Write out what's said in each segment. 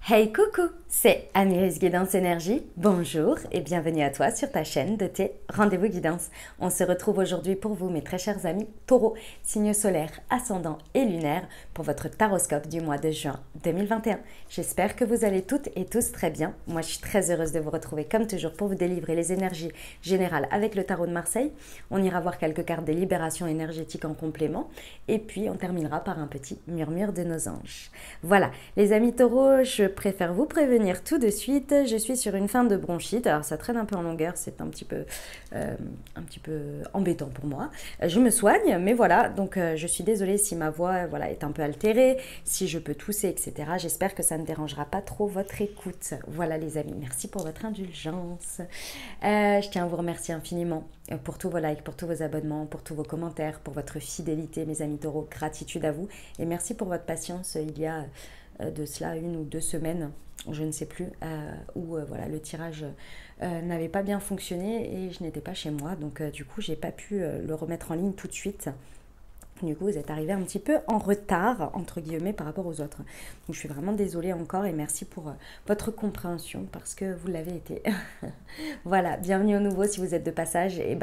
Hey coucou, c'est Amélis Guidance Énergie. Bonjour et bienvenue à toi sur ta chaîne de tes rendez-vous guidance. On se retrouve aujourd'hui pour vous, mes très chers amis taureaux, signe solaire, ascendant et lunaire, pour votre taroscope du mois de juin 2021. J'espère que vous allez toutes et tous très bien. Moi, je suis très heureuse de vous retrouver comme toujours pour vous délivrer les énergies générales avec le tarot de Marseille. On ira voir quelques cartes des libérations énergétiques en complément et puis on terminera par un petit murmure de nos anges. Voilà, les amis taureaux, je préfère vous prévenir tout de suite, je suis sur une fin de bronchite, alors ça traîne un peu en longueur, c'est un petit peu embêtant pour moi. Je me soigne, mais voilà, donc je suis désolée si ma voix est un peu altérée, si je peux tousser, etc. J'espère que ça ne dérangera pas trop votre écoute. Voilà les amis, merci pour votre indulgence. Je tiens à vous remercier infiniment pour tous vos likes, pour tous vos abonnements, pour tous vos commentaires, pour votre fidélité, mes amis taureaux. Gratitude à vous et merci pour votre patience. Il y a de cela 1 ou 2 semaines, je ne sais plus, où le tirage n'avait pas bien fonctionné et je n'étais pas chez moi. Donc du coup, j'ai pas pu le remettre en ligne tout de suite. Du coup, vous êtes arrivé un petit peu en retard, entre guillemets, par rapport aux autres. Donc, je suis vraiment désolée encore et merci pour votre compréhension parce que vous l'avez été. Voilà, bienvenue au nouveau si vous êtes de passage. Et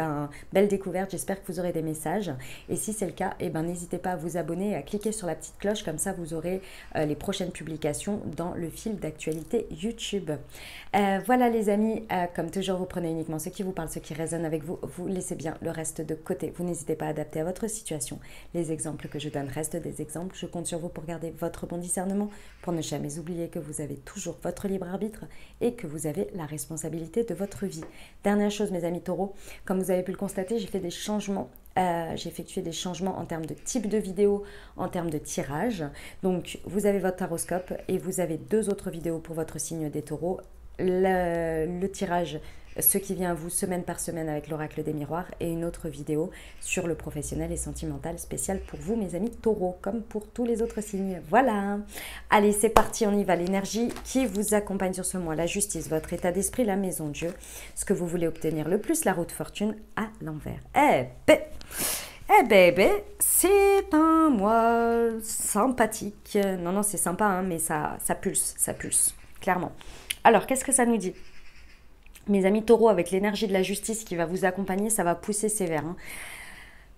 belle découverte, j'espère que vous aurez des messages. Et si c'est le cas, n'hésitez pas à vous abonner et à cliquer sur la petite cloche. Comme ça, vous aurez les prochaines publications dans le fil d'actualité YouTube. Voilà les amis, comme toujours, vous prenez uniquement ce qui vous parle, ce qui résonne avec vous. Vous laissez bien le reste de côté. Vous n'hésitez pas à adapter à votre situation. Les exemples que je donne restent des exemples. Je compte sur vous pour garder votre bon discernement, pour ne jamais oublier que vous avez toujours votre libre arbitre et que vous avez la responsabilité de votre vie. Dernière chose, mes amis taureaux, comme vous avez pu le constater, j'ai fait des changements. J'ai effectué des changements en termes de type de vidéo, en termes de tirage. Donc, vous avez votre taroscope et vous avez 2 autres vidéos pour votre signe des taureaux. Le tirage, ce qui vient à vous semaine par semaine avec l'oracle des miroirs, et une autre vidéo sur le professionnel et sentimental spécial pour vous, mes amis taureaux, comme pour tous les autres signes. Voilà. Allez, c'est parti, on y va. L'énergie qui vous accompagne sur ce mois, la justice, votre état d'esprit, la maison Dieu, ce que vous voulez obtenir le plus, la route fortune à l'envers. C'est un mois sympathique. Non, c'est sympa, hein, mais ça pulse, clairement. Alors, qu'est-ce que ça nous dit? Mes amis taureaux, avec l'énergie de la justice qui va vous accompagner, ça va pousser sévère. Hein.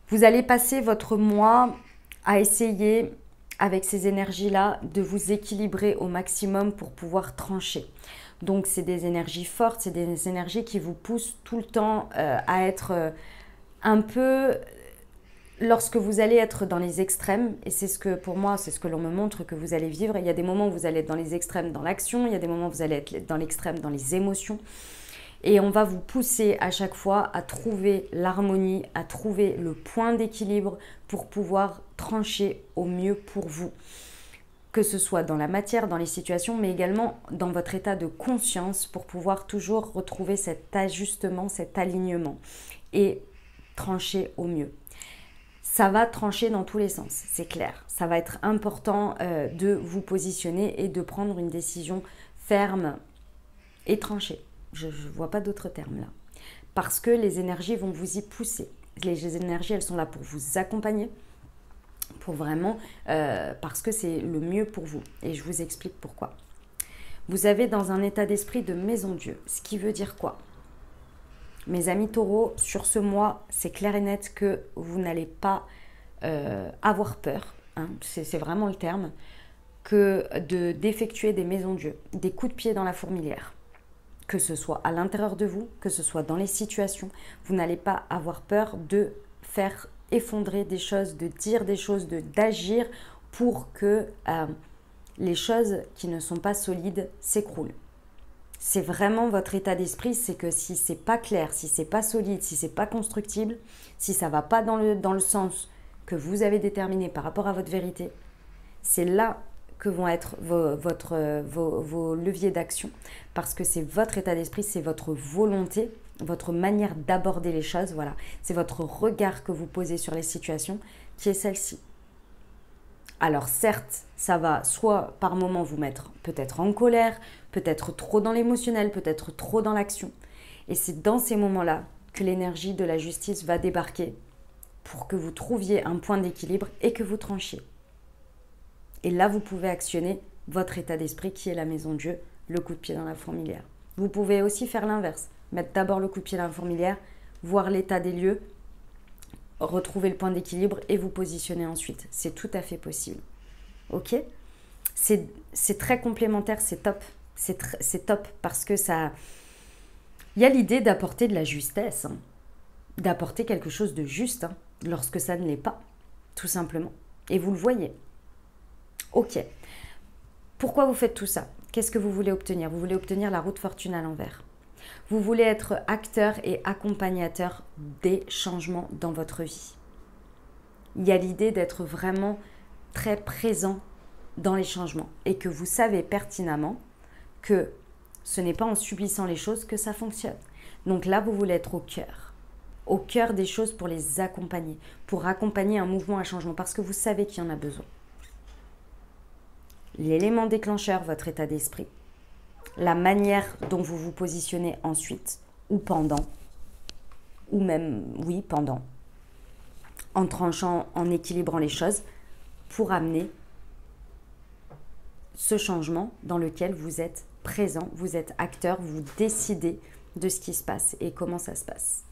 Vous allez passer votre mois à essayer, avec ces énergies-là, de vous équilibrer au maximum pour pouvoir trancher. Donc, c'est des énergies fortes, c'est des énergies qui vous poussent tout le temps à être un peu... Lorsque vous allez être dans les extrêmes, et c'est ce que pour moi, c'est ce que l'on me montre que vous allez vivre, il y a des moments où vous allez être dans les extrêmes dans l'action, il y a des moments où vous allez être dans l'extrême dans les émotions. Et on va vous pousser à chaque fois à trouver l'harmonie, à trouver le point d'équilibre pour pouvoir trancher au mieux pour vous. Que ce soit dans la matière, dans les situations, mais également dans votre état de conscience pour pouvoir toujours retrouver cet ajustement, cet alignement et trancher au mieux. Ça va trancher dans tous les sens, c'est clair. Ça va être important de vous positionner et de prendre une décision ferme et tranchée. Je ne vois pas d'autres termes là. Parce que les énergies vont vous y pousser. Les énergies, elles sont là pour vous accompagner, pour vraiment, parce que c'est le mieux pour vous. Et je vous explique pourquoi. Vous avez dans un état d'esprit de maison Dieu, ce qui veut dire quoi? Mes amis taureaux, sur ce mois, c'est clair et net que vous n'allez pas avoir peur, hein, c'est vraiment le terme, que d'effectuer des maisons Dieu, des coups de pied dans la fourmilière. Que ce soit à l'intérieur de vous, que ce soit dans les situations, vous n'allez pas avoir peur de faire effondrer des choses, de dire des choses, d'agir pour que les choses qui ne sont pas solides s'écroulent. C'est vraiment votre état d'esprit, c'est que si c'est pas clair, si c'est pas solide, si c'est pas constructible, si ça va pas dans le sens que vous avez déterminé par rapport à votre vérité, c'est là que vont être vos leviers d'action, parce que c'est votre état d'esprit, c'est votre volonté, votre manière d'aborder les choses, voilà. C'est votre regard que vous posez sur les situations qui est celle-ci. Alors certes, ça va soit par moment vous mettre peut-être en colère, peut-être trop dans l'émotionnel, peut-être trop dans l'action. Et c'est dans ces moments-là que l'énergie de la justice va débarquer pour que vous trouviez un point d'équilibre et que vous tranchiez. Et là, vous pouvez actionner votre état d'esprit qui est la maison de Dieu, le coup de pied dans la fourmilière. Vous pouvez aussi faire l'inverse, mettre d'abord le coup de pied dans la fourmilière, voir l'état des lieux, retrouver le point d'équilibre et vous positionner ensuite. C'est tout à fait possible. Ok? C'est très complémentaire, c'est top. C'est top parce que ça... Il y a l'idée d'apporter de la justesse, hein, d'apporter quelque chose de juste hein, lorsque ça ne l'est pas, tout simplement. Et vous le voyez. Ok. Pourquoi vous faites tout ça? Qu'est-ce que vous voulez obtenir? Vous voulez obtenir la route fortune à l'envers. Vous voulez être acteur et accompagnateur des changements dans votre vie. Il y a l'idée d'être vraiment très présent dans les changements et que vous savez pertinemment que ce n'est pas en subissant les choses que ça fonctionne. Donc là, vous voulez être au cœur des choses pour les accompagner, pour accompagner un mouvement à changement parce que vous savez qu'il y en a besoin. L'élément déclencheur, votre état d'esprit, la manière dont vous vous positionnez ensuite ou pendant, ou même, oui, pendant, en tranchant, en équilibrant les choses pour amener ce changement dans lequel vous êtes présent, vous êtes acteur, vous décidez de ce qui se passe et comment ça se passe.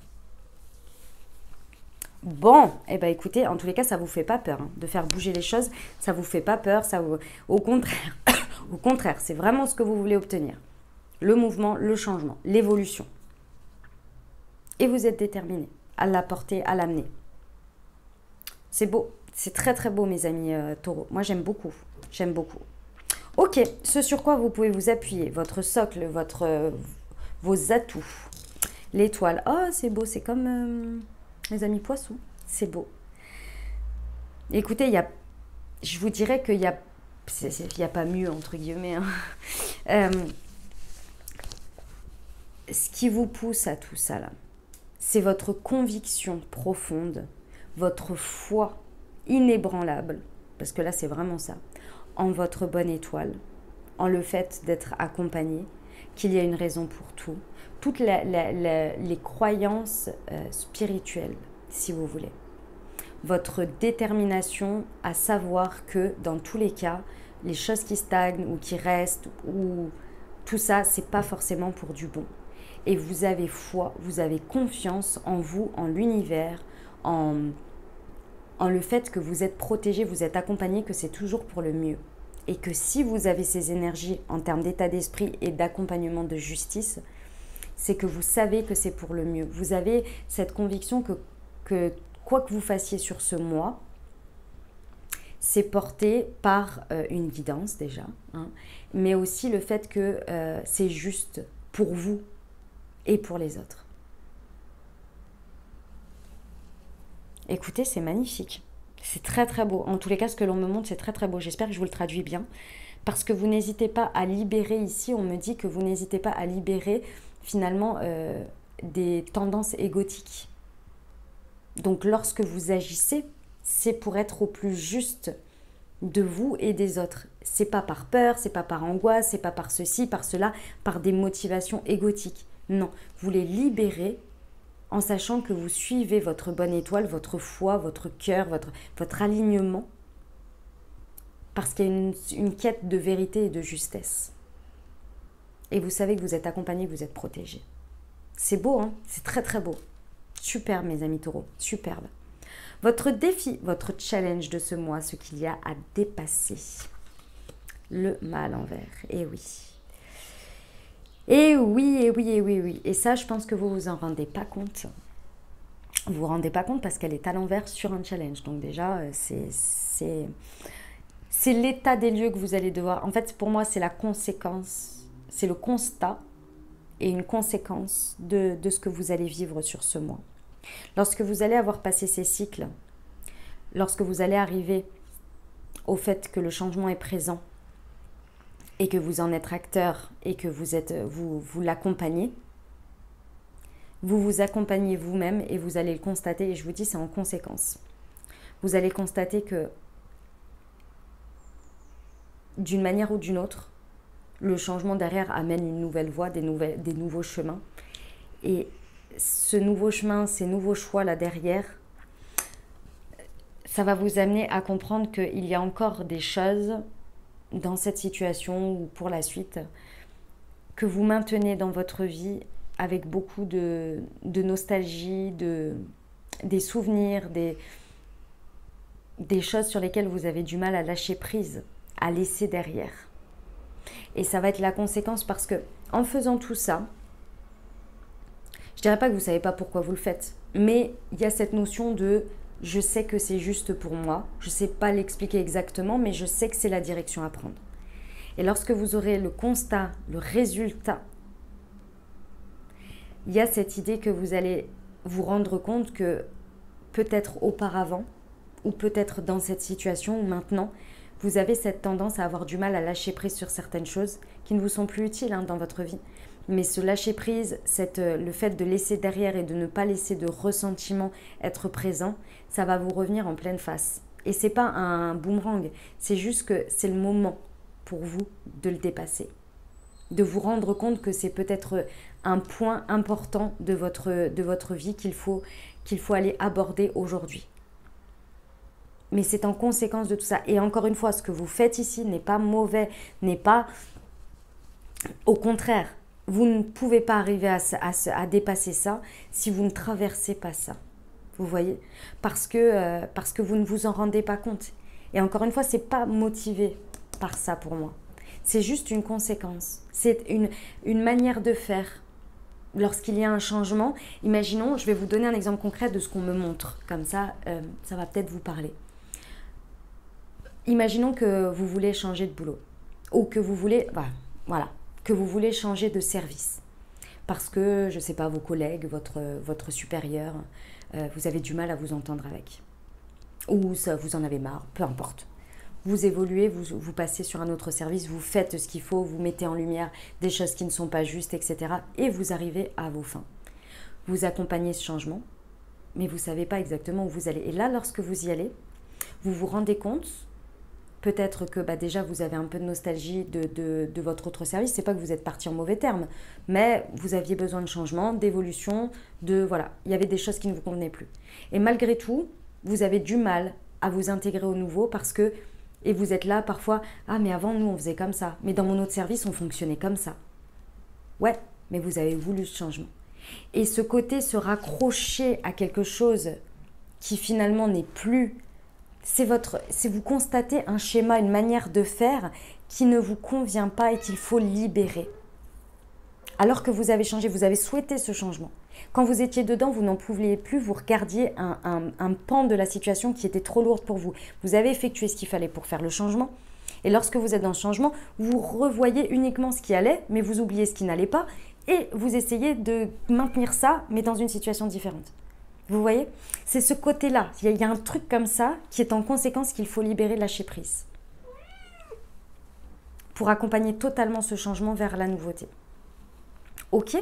Bon, eh ben écoutez, en tous les cas, ça ne vous fait pas peur hein, de faire bouger les choses, ça ne vous fait pas peur, au contraire, au contraire, c'est vraiment ce que vous voulez obtenir. Le mouvement, le changement, l'évolution. Et vous êtes déterminé à l'apporter, à l'amener. C'est beau, c'est très très beau mes amis taureaux. Moi j'aime beaucoup, j'aime beaucoup. Ok, ce sur quoi vous pouvez vous appuyer, votre socle, vos atouts. L'étoile, oh c'est beau, c'est comme les amis poissons, c'est beau. Écoutez, je vous dirais qu'il n'y a pas mieux entre guillemets. Hein. Ce qui vous pousse à tout ça là, c'est votre conviction profonde, votre foi inébranlable, parce que là c'est vraiment ça, en votre bonne étoile, en le fait d'être accompagné, qu'il y a une raison pour tout, toutes les croyances spirituelles, si vous voulez. Votre détermination à savoir que dans tous les cas, les choses qui stagnent ou qui restent, ou tout ça, c'est pas forcément pour du bon. Et vous avez foi, vous avez confiance en vous, en l'univers, en le fait que vous êtes protégé, vous êtes accompagné, que c'est toujours pour le mieux. Et que si vous avez ces énergies en termes d'état d'esprit et d'accompagnement de justice, c'est que vous savez que c'est pour le mieux. Vous avez cette conviction que quoi que vous fassiez sur ce mois, c'est porté par une guidance déjà, hein, mais aussi le fait que c'est juste pour vous et pour les autres. Écoutez, c'est magnifique. C'est très très beau. En tous les cas, ce que l'on me montre, c'est très très beau. J'espère que je vous le traduis bien. Parce que vous n'hésitez pas à libérer ici, on me dit que vous n'hésitez pas à libérer finalement des tendances égotiques. Donc lorsque vous agissez, c'est pour être au plus juste de vous et des autres. C'est pas par peur, c'est pas par angoisse, c'est pas par ceci, par cela, par des motivations égotiques. Non, vous les libérez en sachant que vous suivez votre bonne étoile, votre foi, votre cœur, votre alignement, parce qu'il y a une quête de vérité et de justesse. Et vous savez que vous êtes accompagné, que vous êtes protégé. C'est beau, hein? C'est très très beau. Superbe mes amis taureaux, superbe. Votre défi, votre challenge de ce mois, ce qu'il y a à dépasser. Le mal envers, et oui. Et oui, et oui, et oui, oui. Et ça, je pense que vous vous en rendez pas compte. Vous vous rendez pas compte parce qu'elle est à l'envers sur un challenge. Donc déjà, c'est l'état des lieux que vous allez devoir... En fait, pour moi, c'est la conséquence, c'est le constat et une conséquence de ce que vous allez vivre sur ce mois. Lorsque vous allez avoir passé ces cycles, lorsque vous allez arriver au fait que le changement est présent, et que vous en êtes acteur et que vous l'accompagnez, vous vous accompagnez vous-même et vous allez le constater, et je vous dis c'est en conséquence. Vous allez constater que d'une manière ou d'une autre, le changement derrière amène une nouvelle voie, des nouveaux chemins. Et ce nouveau chemin, ces nouveaux choix là derrière, ça va vous amener à comprendre qu'il y a encore des choses dans cette situation ou pour la suite, que vous maintenez dans votre vie avec beaucoup de nostalgie, des souvenirs, des choses sur lesquelles vous avez du mal à lâcher prise, à laisser derrière. Et ça va être la conséquence parce que en faisant tout ça, je dirais pas que vous savez pas pourquoi vous le faites, mais il y a cette notion de je sais que c'est juste pour moi, je sais pas l'expliquer exactement, mais je sais que c'est la direction à prendre. Et lorsque vous aurez le constat, le résultat, il y a cette idée que vous allez vous rendre compte que peut-être auparavant, ou peut-être dans cette situation, ou maintenant, vous avez cette tendance à avoir du mal à lâcher prise sur certaines choses qui ne vous sont plus utiles dans votre vie. Mais ce lâcher prise, le fait de laisser derrière et de ne pas laisser de ressentiment être présent, ça va vous revenir en pleine face. Et c'est pas un boomerang, c'est juste que c'est le moment pour vous de le dépasser. De vous rendre compte que c'est peut-être un point important de votre vie qu'il faut aller aborder aujourd'hui. Mais c'est en conséquence de tout ça. Et encore une fois, ce que vous faites ici n'est pas mauvais, n'est pas... Au contraire, vous ne pouvez pas arriver à dépasser ça si vous ne traversez pas ça. Vous voyez, parce que vous ne vous en rendez pas compte. Et encore une fois, ce n'est pas motivé par ça pour moi. C'est juste une conséquence. C'est une manière de faire. Lorsqu'il y a un changement, imaginons, je vais vous donner un exemple concret de ce qu'on me montre. Comme ça, ça va peut-être vous parler. Imaginons que vous voulez changer de boulot. Ou que vous voulez, que vous voulez changer de service. Parce que, je ne sais pas, vos collègues, votre supérieur, vous avez du mal à vous entendre avec. Ou ça, vous en avez marre, peu importe. Vous évoluez, vous passez sur un autre service, vous faites ce qu'il faut, vous mettez en lumière des choses qui ne sont pas justes, etc. Et vous arrivez à vos fins. Vous accompagnez ce changement, mais vous ne savez pas exactement où vous allez. Et là, lorsque vous y allez, vous vous rendez compte, peut-être que déjà vous avez un peu de nostalgie de votre autre service. C'est pas que vous êtes parti en mauvais termes, mais vous aviez besoin de changement, d'évolution, il y avait des choses qui ne vous convenaient plus. Et malgré tout, vous avez du mal à vous intégrer au nouveau et vous êtes là parfois, ah mais avant nous on faisait comme ça, mais dans mon autre service on fonctionnait comme ça. Ouais, mais vous avez voulu ce changement. Et ce côté se raccrocher à quelque chose qui finalement n'est plus... C'est vous constatez un schéma, une manière de faire qui ne vous convient pas et qu'il faut libérer. Alors que vous avez changé, vous avez souhaité ce changement. Quand vous étiez dedans, vous n'en pouviez plus, vous regardiez un pan de la situation qui était trop lourde pour vous. Vous avez effectué ce qu'il fallait pour faire le changement. Et lorsque vous êtes dans le changement, vous revoyez uniquement ce qui allait, mais vous oubliez ce qui n'allait pas. Et vous essayez de maintenir ça, mais dans une situation différente. Vous voyez? C'est ce côté-là. Il y a un truc comme ça qui est en conséquence qu'il faut libérer, lâcher prise. Pour accompagner totalement ce changement vers la nouveauté. Ok?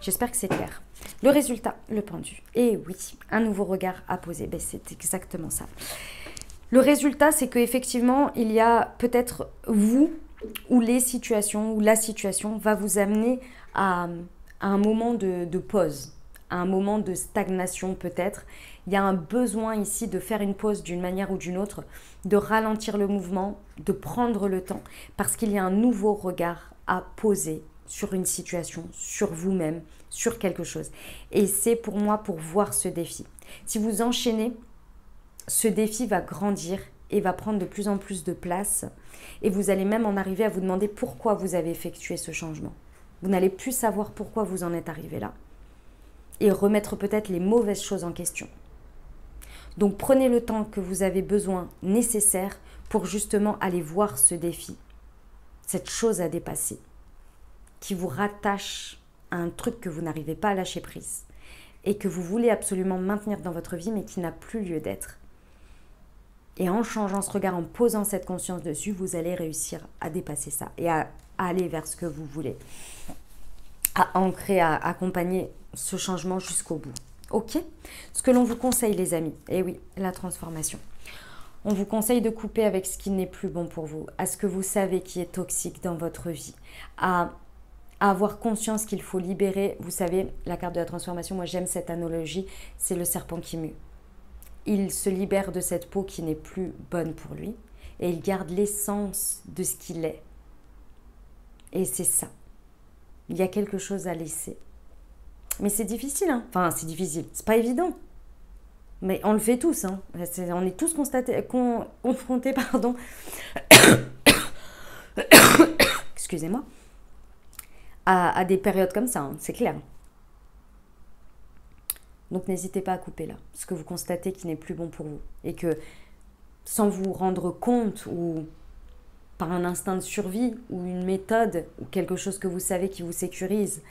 J'espère que c'est clair. Le résultat, le pendu. Et oui, un nouveau regard à poser. C'est exactement ça. Le résultat, c'est qu'effectivement, il y a peut-être vous ou les situations, ou la situation va vous amener à un moment de pause. À un moment de stagnation peut-être. Il y a un besoin ici de faire une pause d'une manière ou d'une autre, de ralentir le mouvement, de prendre le temps, parce qu'il y a un nouveau regard à poser sur une situation, sur vous-même, sur quelque chose. Et c'est pour moi pour voir ce défi. Si vous enchaînez, ce défi va grandir et va prendre de plus en plus de place. Et vous allez même en arriver à vous demander pourquoi vous avez effectué ce changement. Vous n'allez plus savoir pourquoi vous en êtes arrivé là. Et remettre peut-être les mauvaises choses en question. Donc prenez le temps que vous avez besoin, nécessaire, pour justement aller voir ce défi, cette chose à dépasser, qui vous rattache à un truc que vous n'arrivez pas à lâcher prise et que vous voulez absolument maintenir dans votre vie mais qui n'a plus lieu d'être. Et en changeant ce regard, en posant cette conscience dessus, vous allez réussir à dépasser ça et à aller vers ce que vous voulez, à ancrer, à accompagner ce changement jusqu'au bout. Ok? Ce que l'on vous conseille, les amis, et oui, la transformation. On vous conseille de couper avec ce qui n'est plus bon pour vous, à ce que vous savez qui est toxique dans votre vie, à avoir conscience qu'il faut libérer. Vous savez, la carte de la transformation, moi j'aime cette analogie, c'est le serpent qui mue. Il se libère de cette peau qui n'est plus bonne pour lui et il garde l'essence de ce qu'il est. Et c'est ça. Il y a quelque chose à laisser. Mais c'est difficile, hein. Enfin, c'est difficile. C'est pas évident. Mais on le fait tous, hein. On est tous confrontés, pardon. Excusez-moi. À des périodes comme ça, hein, c'est clair. Donc n'hésitez pas à couper là, ce que vous constatez qui n'est plus bon pour vous. Et que sans vous rendre compte ou par un instinct de survie ou une méthode ou quelque chose que vous savez qui vous sécurise,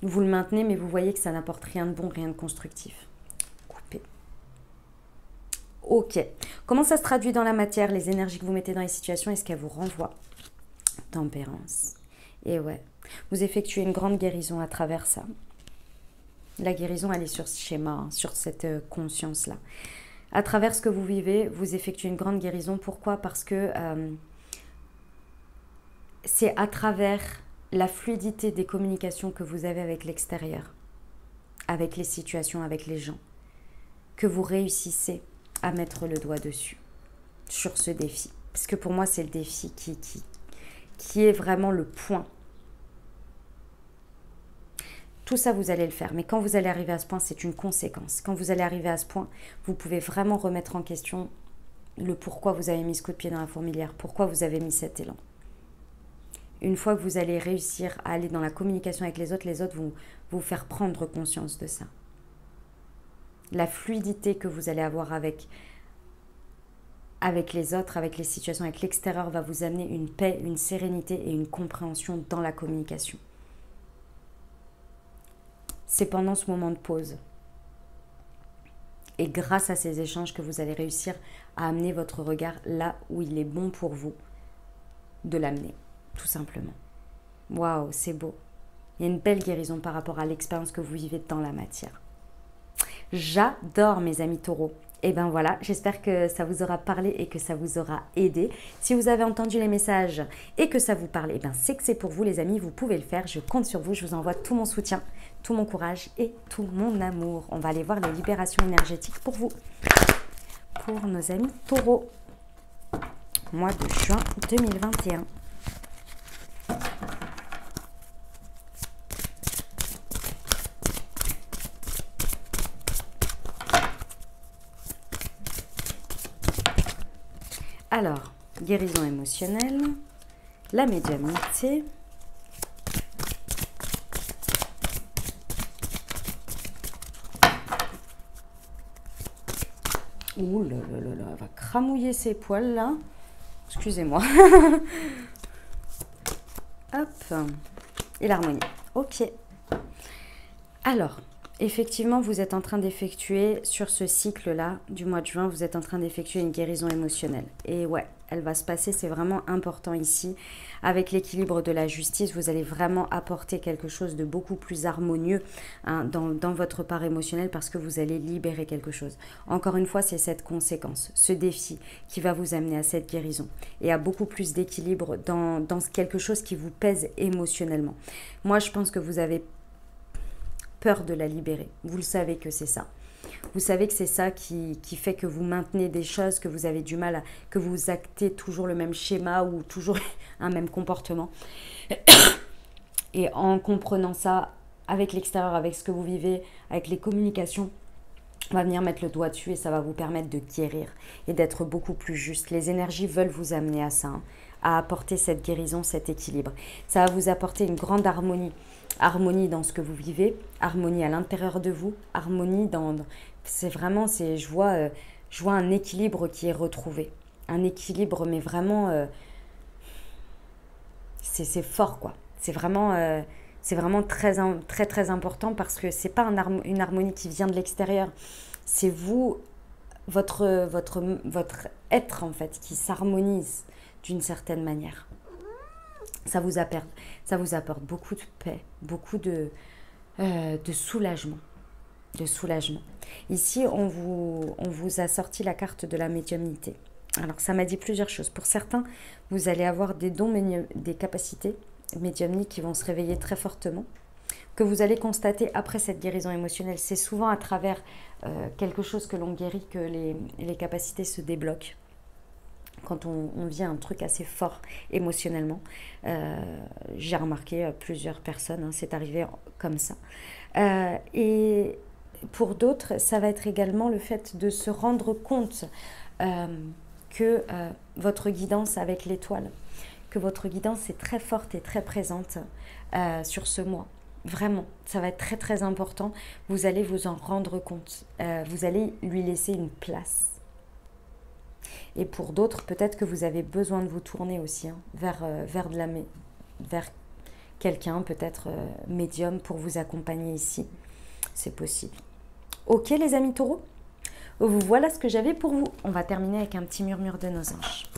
vous le maintenez mais vous voyez que ça n'apporte rien de bon, rien de constructif. Coupez. Ok. Comment ça se traduit dans la matière, les énergies que vous mettez dans les situations? Est-ce qu'elles vous renvoient? Tempérance. Et ouais, vous effectuez une grande guérison à travers ça. La guérison, elle est sur ce schéma, hein, sur cette conscience-là. À travers ce que vous vivez, vous effectuez une grande guérison. Pourquoi? Parce que c'est à travers la fluidité des communications que vous avez avec l'extérieur, avec les situations, avec les gens, que vous réussissez à mettre le doigt dessus, sur ce défi. Parce que pour moi, c'est le défi qui est vraiment le point. Tout ça, vous allez le faire. Mais quand vous allez arriver à ce point, c'est une conséquence. Quand vous allez arriver à ce point, vous pouvez vraiment remettre en question le pourquoi vous avez mis ce coup de pied dans la fourmilière, pourquoi vous avez mis cet élan. Une fois que vous allez réussir à aller dans la communication avec les autres vont vous faire prendre conscience de ça. La fluidité que vous allez avoir avec les autres, avec les situations, avec l'extérieur va vous amener une paix, une sérénité et une compréhension dans la communication. C'est pendant ce moment de pause. Et grâce à ces échanges que vous allez réussir à amener votre regard là où il est bon pour vous de l'amener, tout simplement. Waouh, c'est beau. Il y a une belle guérison par rapport à l'expérience que vous vivez dans la matière. J'adore mes amis taureaux. Et ben voilà, j'espère que ça vous aura parlé et que ça vous aura aidé. Si vous avez entendu les messages et que ça vous parle, et ben c'est que c'est pour vous les amis, vous pouvez le faire. Je compte sur vous, je vous envoie tout mon soutien, tout mon courage et tout mon amour. On va aller voir les libérations énergétiques pour vous, pour nos amis taureaux. Mois de juin 2021. Alors, guérison émotionnelle, la médiumnité, ouh là là là là, elle va cramouiller ses poils là, excusez-moi, hop, et l'harmonie, ok. Alors, effectivement, vous êtes en train d'effectuer, sur ce cycle-là du mois de juin, vous êtes en train d'effectuer une guérison émotionnelle. Et ouais, elle va se passer, c'est vraiment important ici. Avec l'équilibre de la justice, vous allez vraiment apporter quelque chose de beaucoup plus harmonieux hein, dans votre part émotionnelle parce que vous allez libérer quelque chose. Encore une fois, c'est cette conséquence, ce défi qui va vous amener à cette guérison et à beaucoup plus d'équilibre dans quelque chose qui vous pèse émotionnellement. Moi, je pense que vous avez peur de la libérer. Vous le savez que c'est ça. Vous savez que c'est ça qui fait que vous maintenez des choses, que vous avez du mal à... que vous actez toujours le même schéma ou toujours un même comportement. Et en comprenant ça avec l'extérieur, avec ce que vous vivez, avec les communications, on va venir mettre le doigt dessus et ça va vous permettre de guérir et d'être beaucoup plus juste. Les énergies veulent vous amener à ça, hein, à apporter cette guérison, cet équilibre. Ça va vous apporter une grande harmonie. Harmonie dans ce que vous vivez, harmonie à l'intérieur de vous, harmonie dans... C'est vraiment, je vois un équilibre qui est retrouvé. Un équilibre, mais vraiment... c'est fort, quoi. C'est vraiment très, très, très important parce que c'est pas une harmonie qui vient de l'extérieur. C'est vous, votre être, en fait, qui s'harmonise d'une certaine manière. Ça vous apporte beaucoup de paix, beaucoup de soulagement. Ici, on vous a sorti la carte de la médiumnité. Alors, ça m'a dit plusieurs choses. Pour certains, vous allez avoir des dons, des capacités médiumniques qui vont se réveiller très fortement, que vous allez constater après cette guérison émotionnelle. C'est souvent à travers quelque chose que l'on guérit que les capacités se débloquent. quand on vit un truc assez fort émotionnellement. J'ai remarqué plusieurs personnes, hein, c'est arrivé comme ça. Et pour d'autres, ça va être également le fait de se rendre compte que votre guidance avec l'étoile, que votre guidance est très forte et très présente sur ce mois. Vraiment, ça va être très très important. Vous allez vous en rendre compte. Vous allez lui laisser une place. Et pour d'autres, peut-être que vous avez besoin de vous tourner aussi hein, vers quelqu'un, peut-être médium, pour vous accompagner ici. C'est possible. Ok les amis taureaux, voilà ce que j'avais pour vous. On va terminer avec un petit murmure de nos anges.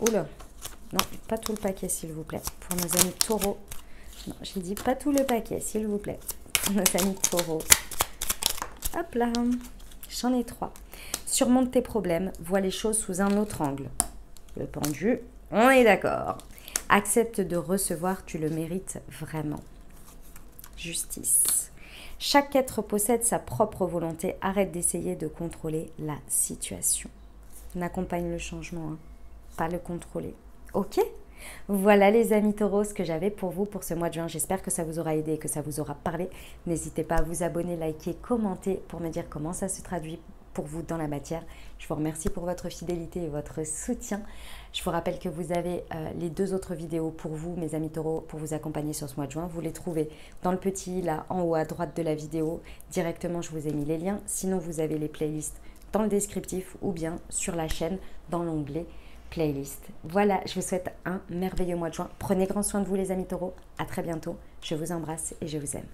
Oula, non, pas tout le paquet s'il vous plaît. Pour nos amis taureaux. Non, j'ai dit pas tout le paquet s'il vous plaît. Pour nos amis taureaux. Hop là, j'en ai 3. Surmonte tes problèmes, vois les choses sous un autre angle. Le pendu, on est d'accord. Accepte de recevoir, tu le mérites vraiment. Justice. Chaque être possède sa propre volonté. Arrête d'essayer de contrôler la situation. On accompagne le changement, hein, pas le contrôler. Ok ? Voilà les amis taureaux, ce que j'avais pour vous pour ce mois de juin. J'espère que ça vous aura aidé, que ça vous aura parlé. N'hésitez pas à vous abonner, liker, commenter pour me dire comment ça se traduit pour vous dans la matière. Je vous remercie pour votre fidélité et votre soutien. Je vous rappelle que vous avez les 2 autres vidéos pour vous, mes amis taureaux, pour vous accompagner sur ce mois de juin. Vous les trouvez dans le petit là en haut à droite de la vidéo. Directement, je vous ai mis les liens. Sinon, vous avez les playlists dans le descriptif ou bien sur la chaîne dans l'onglet playlist. Voilà, je vous souhaite un merveilleux mois de juin. Prenez grand soin de vous les amis taureaux. À très bientôt. Je vous embrasse et je vous aime.